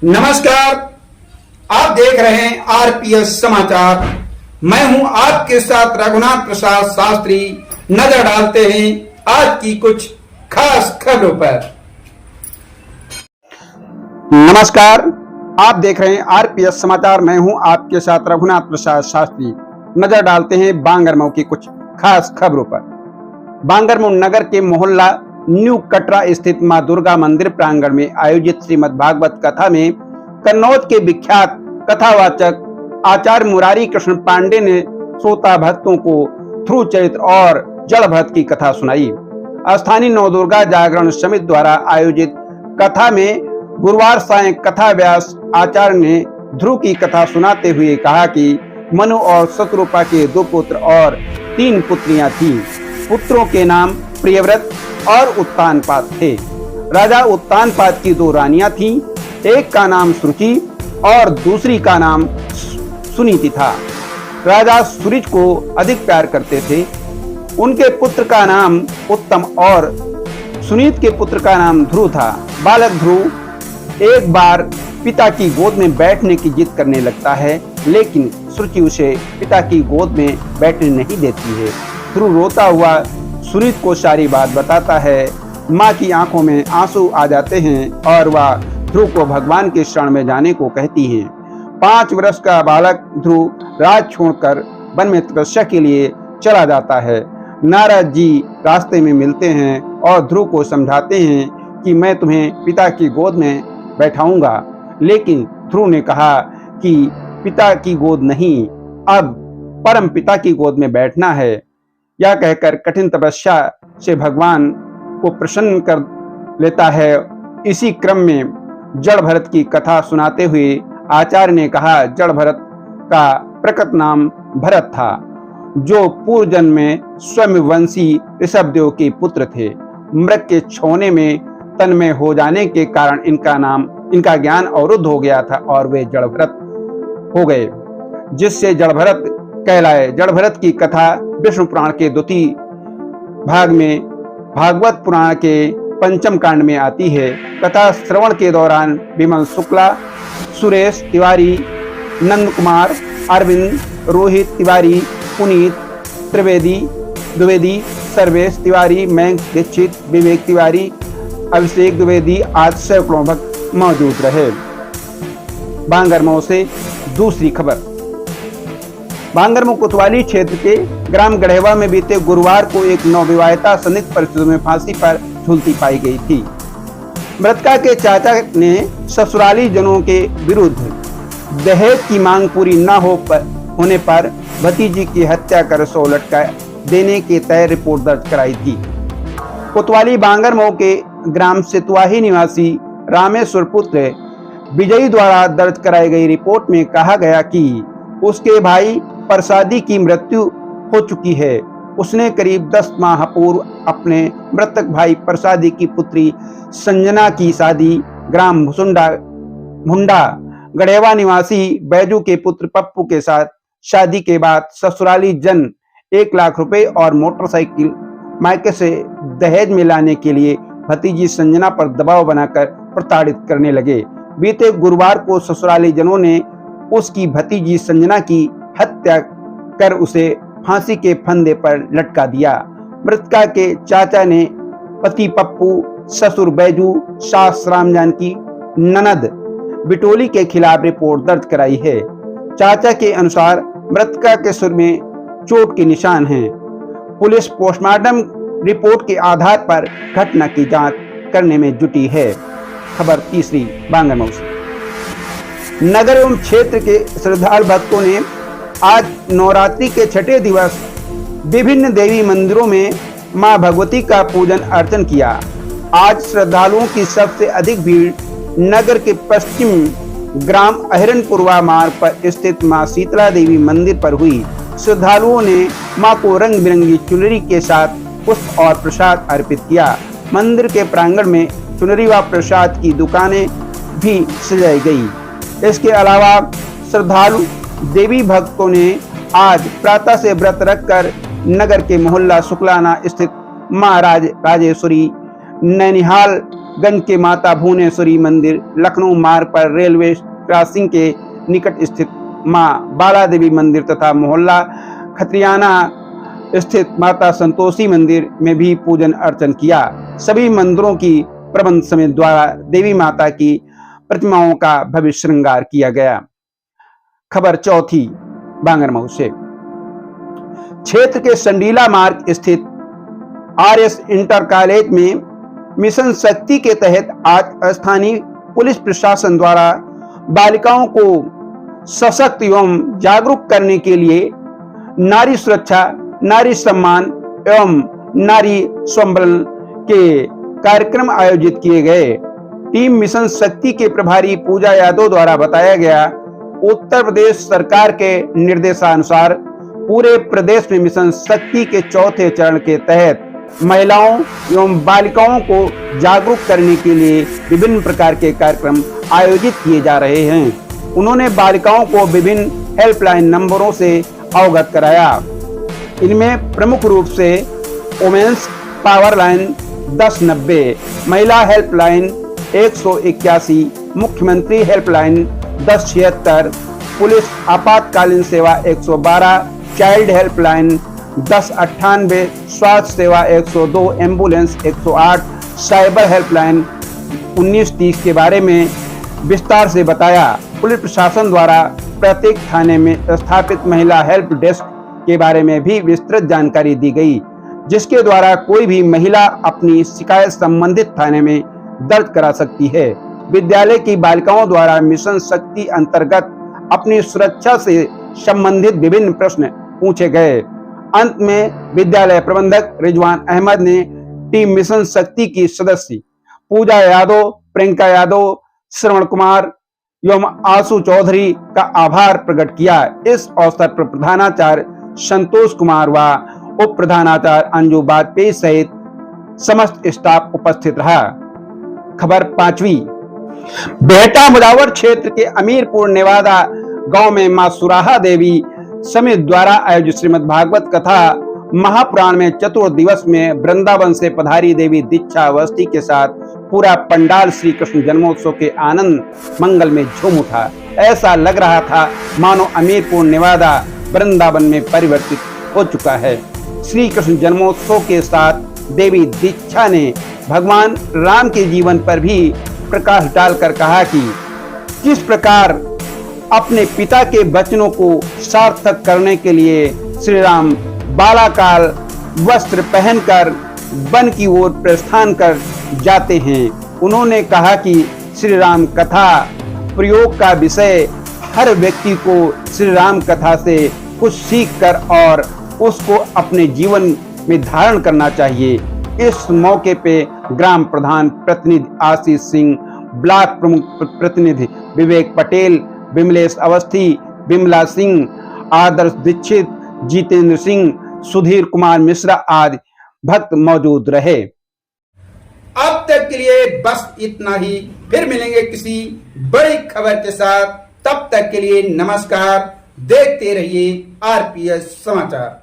नमस्कार। आप देख रहे हैं आरपीएस समाचार। मैं हूं आपके साथ रघुनाथ प्रसाद शास्त्री। नजर डालते हैं आज की कुछ खास खबरों पर। नमस्कार, आप देख रहे हैं आरपीएस समाचार। मैं हूं आपके साथ रघुनाथ प्रसाद शास्त्री। नजर डालते हैं बांगरमऊ की कुछ खास खबरों पर। बांगरमऊ नगर के मोहल्ला न्यू कटरा स्थित मां दुर्गा मंदिर प्रांगण में आयोजित श्रीमद् भागवत कथा में कन्नौज के विख्यात कथावाचक आचार्य मुरारी कृष्ण पांडे ने श्रोता भक्तों को ध्रुव चरित्र और जड़ भरत की कथा सुनाई। स्थानीय नवदुर्गा जागरण समिति द्वारा आयोजित कथा में गुरुवार सायं कथा व्यास आचार्य ने ध्रुव की कथा सुनाते हुए कहा कि मनु और शत्रुपा के 2 पुत्र और 3 पुत्रियां थीं। पुत्रों के नाम प्रियव्रत और उत्तानपाद थे। राजा उत्तानपाद की 2 रानियां थीं। एक का नाम सुरुचि और दूसरी का नाम सुनीति था। राजा सूरज को अधिक प्यार करते थे। उनके पुत्र का नाम उत्तम और सुनीत के पुत्र का नाम ध्रुव था। बालक ध्रुव एक बार पिता की गोद में बैठने की जिद करने लगता है, लेकिन सुरुचि उसे पिता की गोद में बैठने नहीं देती है। ध्रुव रोता हुआ सुनीत को सारी बात बताता है। माँ की आंखों में आंसू आ जाते हैं और वह ध्रुव को भगवान के शरण में जाने को कहती हैं। 5 वर्ष का बालक ध्रुव राज छोड़कर वन में तपस्या के लिए चला जाता है। नारद जी रास्ते में मिलते हैं और ध्रुव को समझाते हैं कि मैं तुम्हें पिता की गोद में बैठाऊंगा, लेकिन ध्रुव ने कहा कि पिता की गोद नहीं, अब परम पिता की गोद में बैठना है। यह कहकर कठिन तपस्या से भगवान को प्रसन्न कर लेता है। इसी क्रम में जड़ भरत की कथा सुनाते हुए आचार्य ने कहा, जड़ भरत का प्रकृत नाम भरत था, जो पूर्व जन्म में स्वयंवंशी ऋषभदेव के पुत्र थे। मृग के छौने में तन्मय हो जाने के कारण इनका ज्ञान अवरुद्ध हो गया था और वे जड़ भरत हो गए, जिससे जड़ भरत कहलाए। जड़ भरत की कथा विष्णु पुराण के 2 भाग में भागवत पुराण के 5म कांड में आती है। कथा श्रवण के दौरान विमल शुक्ला, सुरेश तिवारी, नंद कुमार, अरविंद, रोहित तिवारी, पुनीत द्विवेदी, सर्वेश तिवारी, मयंक दीक्षित, विवेक तिवारी, अभिषेक द्विवेदी आदि सैकड़ों भक्त मौजूद रहे। बांगरमऊ से दूसरी खबर। बांगरमऊ कोतवाली क्षेत्र के ग्राम गढ़ेवा में बीते गुरुवार को एक नवविवाहिता संदिग्ध परिस्थितियों में फांसी पर झूलती पाई गई थी। मृतका के चाचा ने ससुराली जनों के विरुद्ध दहेज की मांग पूरी न होने पर भतीजी की हत्या कर 100 लटका देने के तय रिपोर्ट दर्ज कराई थी। कोतवाली बांगरमऊ के ग्राम सितवाही निवासी रामेश्वर पुत्र विजयी द्वारा दर्ज कराई गई रिपोर्ट में कहा गया कि उसके भाई प्रसादी की मृत्यु हो चुकी है। उसने करीब 10 माह पूर्व अपने मृतक भाई प्रसादी की पुत्री संजना की शादी ग्राम मुंडा गढ़ेवा निवासी बैजू के पुत्र पप्पू के साथ शादी के बाद ससुराली जन 1 लाख रुपए और मोटरसाइकिल मायके से दहेज में लाने के लिए भतीजी संजना पर दबाव बनाकर प्रताड़ित करने लगे। बीते गुरुवार को ससुराली जनों ने उसकी भतीजी संजना की हत्या कर उसे फांसी के फंदे पर लटका दिया। मृतका के चाचा ने पति पप्पू, ससुर बैजू, सास रामजान की ननद बिटोली के खिलाफ रिपोर्ट दर्ज कराई है। चाचा के अनुसार मृतका के सिर में चोट के निशान हैं। पुलिस पोस्टमार्टम रिपोर्ट के आधार पर घटना की जांच करने में जुटी है। खबर तीसरी बांगरमऊ से। नगर एवं क्षेत्र के श्रद्धालु भक्तों ने आज नवरात्रि के 6ठे दिवस विभिन्न देवी मंदिरों में मां भगवती का पूजन अर्चन किया। आज श्रद्धालुओं की सबसे अधिक भीड़ नगर के पश्चिम ग्राम अहिरनपुरवा मार्ग पर स्थित मां शीतला देवी मंदिर पर हुई। श्रद्धालुओं ने मां को रंग बिरंगी चुनरी के साथ पुष्प और प्रसाद अर्पित किया। मंदिर के प्रांगण में चुनरी व प्रसाद की दुकानें भी सजाई गई। इसके अलावा श्रद्धालु देवी भक्तों ने आज प्रातः से व्रत रखकर नगर के मोहल्ला शुक्लाना स्थित मां राजेश्वरी, नैनिहाल गंज के माता भुवनेश्वरी मंदिर, लखनऊ मार्ग पर रेलवे क्रॉसिंग के निकट स्थित मां बाला देवी मंदिर तथा मोहल्ला खत्रियाना स्थित माता संतोषी मंदिर में भी पूजन अर्चन किया। सभी मंदिरों की प्रबंध समिति द्वारा देवी माता की प्रतिमाओं का भव्य श्रृंगार किया गया। खबर चौथी बांगरमऊ से। क्षेत्र के संडीला मार्ग स्थित आरएस इंटर कॉलेज में मिशन शक्ति के तहत आज स्थानीय पुलिस प्रशासन द्वारा बालिकाओं को सशक्त एवं जागरूक करने के लिए नारी सुरक्षा, नारी सम्मान एवं नारी संबल के कार्यक्रम आयोजित किए गए। टीम मिशन शक्ति के प्रभारी पूजा यादव द्वारा बताया गया, उत्तर प्रदेश सरकार के निर्देशानुसार पूरे प्रदेश में मिशन शक्ति के चौथे चरण के तहत महिलाओं एवं बालिकाओं को जागरूक करने के लिए विभिन्न प्रकार के कार्यक्रम आयोजित किए जा रहे हैं। उन्होंने बालिकाओं को विभिन्न हेल्पलाइन नंबरों से अवगत कराया। इनमें प्रमुख रूप से वुमेन्स पावर लाइन 1090, महिला हेल्पलाइन 181, मुख्यमंत्री हेल्पलाइन 1076, पुलिस आपातकालीन सेवा 112, चाइल्ड हेल्पलाइन 1098, स्वास्थ्य सेवा 102, एम्बुलेंस 108, साइबर हेल्पलाइन 1930 के बारे में विस्तार से बताया। पुलिस प्रशासन द्वारा प्रत्येक थाने में स्थापित महिला हेल्प डेस्क के बारे में भी विस्तृत जानकारी दी गई, जिसके द्वारा कोई भी महिला अपनी शिकायत संबंधित थाने में दर्ज करा सकती है। विद्यालय की बालिकाओं द्वारा मिशन शक्ति अंतर्गत अपनी सुरक्षा से संबंधित विभिन्न प्रश्न पूछे गए। अंत में विद्यालय प्रबंधक रिजवान अहमद ने टीम मिशन शक्ति की सदस्य पूजा यादव, प्रियंका यादव, श्रवण कुमार एवं आशु चौधरी का आभार प्रकट किया। इस अवसर पर प्रधानाचार्य संतोष कुमार व उप प्रधानाचार्य अंजू वाजपेयी सहित समस्त स्टाफ उपस्थित रहा। खबर पांचवी। बेहटा मुजावर क्षेत्र के अमीरपुर नेवादा गांव में मां सुराहा देवी समिति द्वारा आयोजित श्रीमद् भागवत कथा महापुराण में चतुर्थ दिवस में वृंदावन से पधारी देवी दीक्षावस्थी के साथ पूरा पंडाल श्री कृष्ण जन्मोत्सव के आनंद मंगल में झूम उठा। ऐसा लग रहा था मानो अमीरपुर नेवादा वृंदावन में परिवर्तित हो चुका है। श्री कृष्ण जन्मोत्सव के साथ देवी दीक्षा ने भगवान राम के जीवन पर भी प्रकाश डालकर कहा कि किस प्रकार अपने पिता के वचनों को सार्थक करने के लिए श्री राम बालाकाल वस्त्र पहनकर वन की ओर प्रस्थान कर जाते हैं। उन्होंने कहा कि श्री राम कथा प्रयोग का विषय हर व्यक्ति को श्री राम कथा से कुछ सीख कर और उसको अपने जीवन में धारण करना चाहिए। इस मौके पे ग्राम प्रधान प्रतिनिधि आशीष सिंह, ब्लॉक प्रमुख प्रतिनिधि विवेक पटेल, विमलेश अवस्थी, विमला सिंह, आदर्श दीक्षित, जितेंद्र सिंह, सुधीर कुमार मिश्रा आदि भक्त मौजूद रहे। अब तक के लिए बस इतना ही। फिर मिलेंगे किसी बड़ी खबर के साथ। तब तक के लिए नमस्कार। देखते रहिए आरपीएस समाचार।